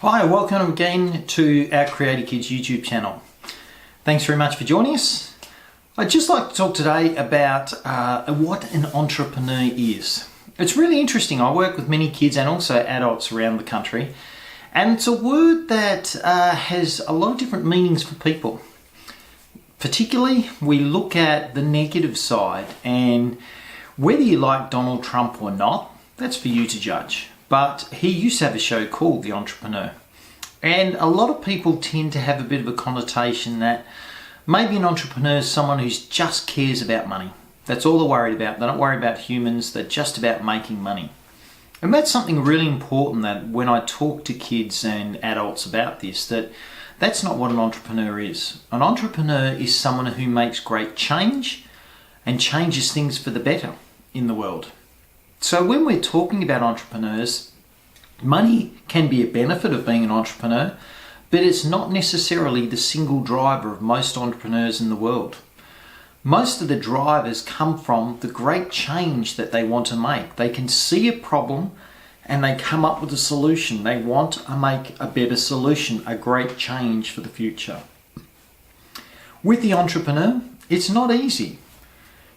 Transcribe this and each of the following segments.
Hi, welcome again to our Creator Kids YouTube channel. Thanks very much for joining us. I'd just like to talk today about what an entrepreneur is. It's really interesting. I work with many kids and also adults around the country, and it's a word that has a lot of different meanings for people. Particularly, we look at the negative side, and whether you like Donald Trump or not, that's for you to judge. But he used to have a show called The Entrepreneur. And a lot of people tend to have a bit of a connotation that maybe an entrepreneur is someone who just cares about money. That's all they're worried about. They don't worry about humans. They're just about making money. And that's something really important, that when I talk to kids and adults about this, that's not what an entrepreneur is. An entrepreneur is someone who makes great change and changes things for the better in the world. So when we're talking about entrepreneurs, money can be a benefit of being an entrepreneur, but it's not necessarily the single driver of most entrepreneurs in the world. Most of the drivers come from the great change that they want to make. They can see a problem and they come up with a solution. They want to make a better solution, a great change for the future. With the entrepreneur, it's not easy.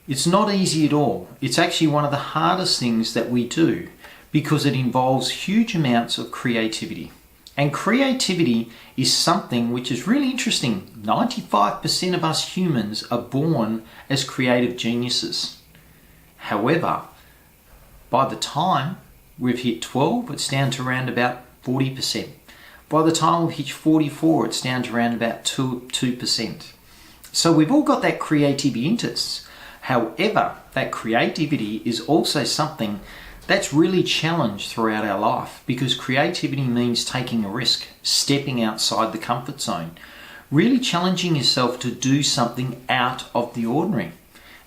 It's not easy at all. It's actually one of the hardest things that we do because it involves huge amounts of creativity. And creativity is something which is really interesting. 95% of us humans are born as creative geniuses. However, by the time we've hit 12, it's down to around about 40%. By the time we've hit 44, it's down to around about 2%. So we've all got that creativity in us. However, that creativity is also something that's really challenged throughout our life, because creativity means taking a risk, stepping outside the comfort zone, really challenging yourself to do something out of the ordinary.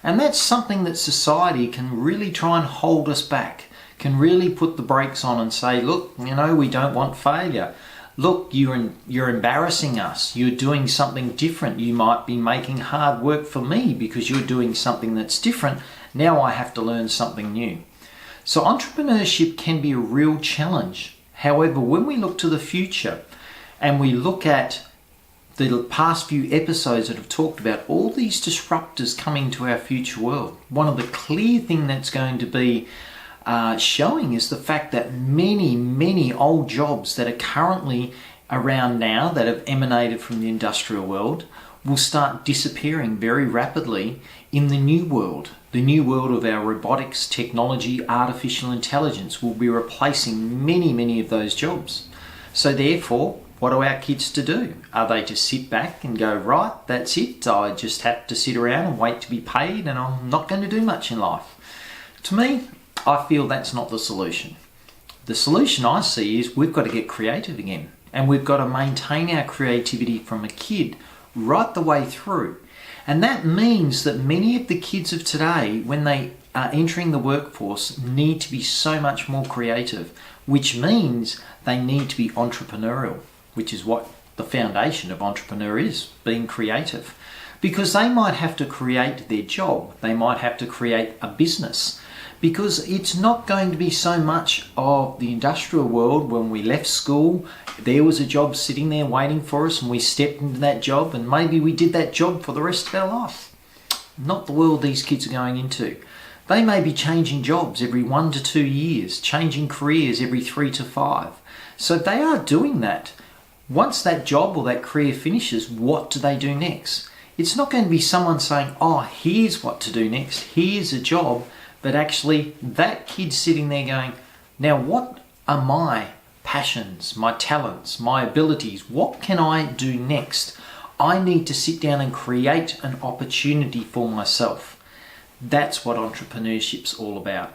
And that's something that society can really try and hold us back, can really put the brakes on and say, look, we don't want failure. Look, you're embarrassing us. You're doing something different. You might be making hard work for me because you're doing something that's different. Now I have to learn something new. So entrepreneurship can be a real challenge. However, when we look to the future and we look at the past few episodes that have talked about all these disruptors coming to our future world, one of the clear things that's going to be showing is the fact that many old jobs that are currently around now that have emanated from the industrial world will start disappearing very rapidly in the new world. The new world of our robotics, technology, artificial intelligence will be replacing many of those jobs. So therefore, what are our kids to do? Are they to sit back and go, right, that's it, I just have to sit around and wait to be paid and I'm not going to do much in life? To me, I feel that's not the solution. The solution I see is we've got to get creative again, and we've got to maintain our creativity from a kid right the way through. And that means that many of the kids of today, when they are entering the workforce, need to be so much more creative, which means they need to be entrepreneurial, which is what the foundation of entrepreneur is, being creative. Because they might have to create their job, they might have to create a business, because it's not going to be so much of the industrial world. When we left school, there was a job sitting there waiting for us and we stepped into that job and maybe we did that job for the rest of our life. Not the world these kids are going into. They may be changing jobs every 1 to 2 years, changing careers every 3 to 5. So they are doing that. Once that job or that career finishes, what do they do next? It's not going to be someone saying, oh, here's what to do next, here's a job. But actually, that kid sitting there going, now what are my passions, my talents, my abilities? What can I do next? I need to sit down and create an opportunity for myself. That's what entrepreneurship's all about.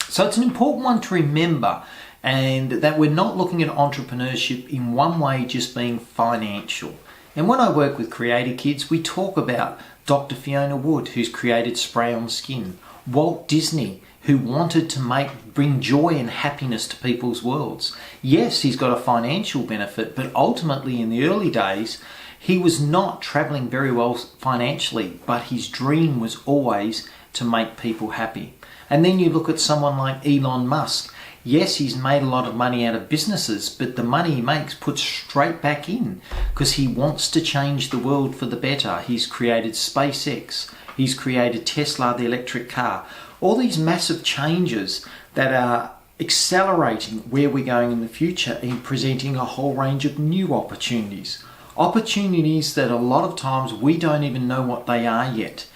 So it's an important one to remember, and that we're not looking at entrepreneurship in one way just being financial. And when I work with creator kids, we talk about Dr. Fiona Wood, who's created Spray on Skin, Walt Disney, who wanted to bring joy and happiness to people's worlds. Yes, he's got a financial benefit, but ultimately in the early days, he was not traveling very well financially, but his dream was always to make people happy. And then you look at someone like Elon Musk. Yes, he's made a lot of money out of businesses, but the money he makes puts straight back in because he wants to change the world for the better. He's created SpaceX, he's created Tesla, the electric car, all these massive changes that are accelerating where we're going in the future and presenting a whole range of new opportunities. Opportunities that a lot of times we don't even know what they are yet,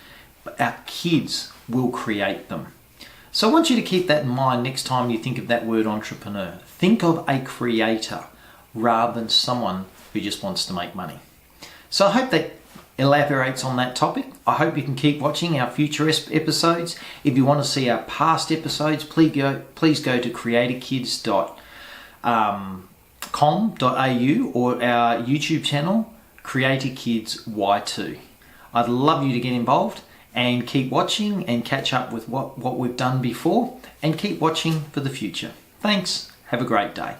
but our kids will create them. So I want you to keep that in mind next time you think of that word entrepreneur. Think of a creator rather than someone who just wants to make money. So I hope that elaborates on that topic. I hope you can keep watching our future episodes. If you want to see our past episodes, please go to creatorkids.com.au or our YouTube channel, Creator Kids Y2. I'd love you to get involved and keep watching and catch up with what we've done before and keep watching for the future. Thanks. Have a great day.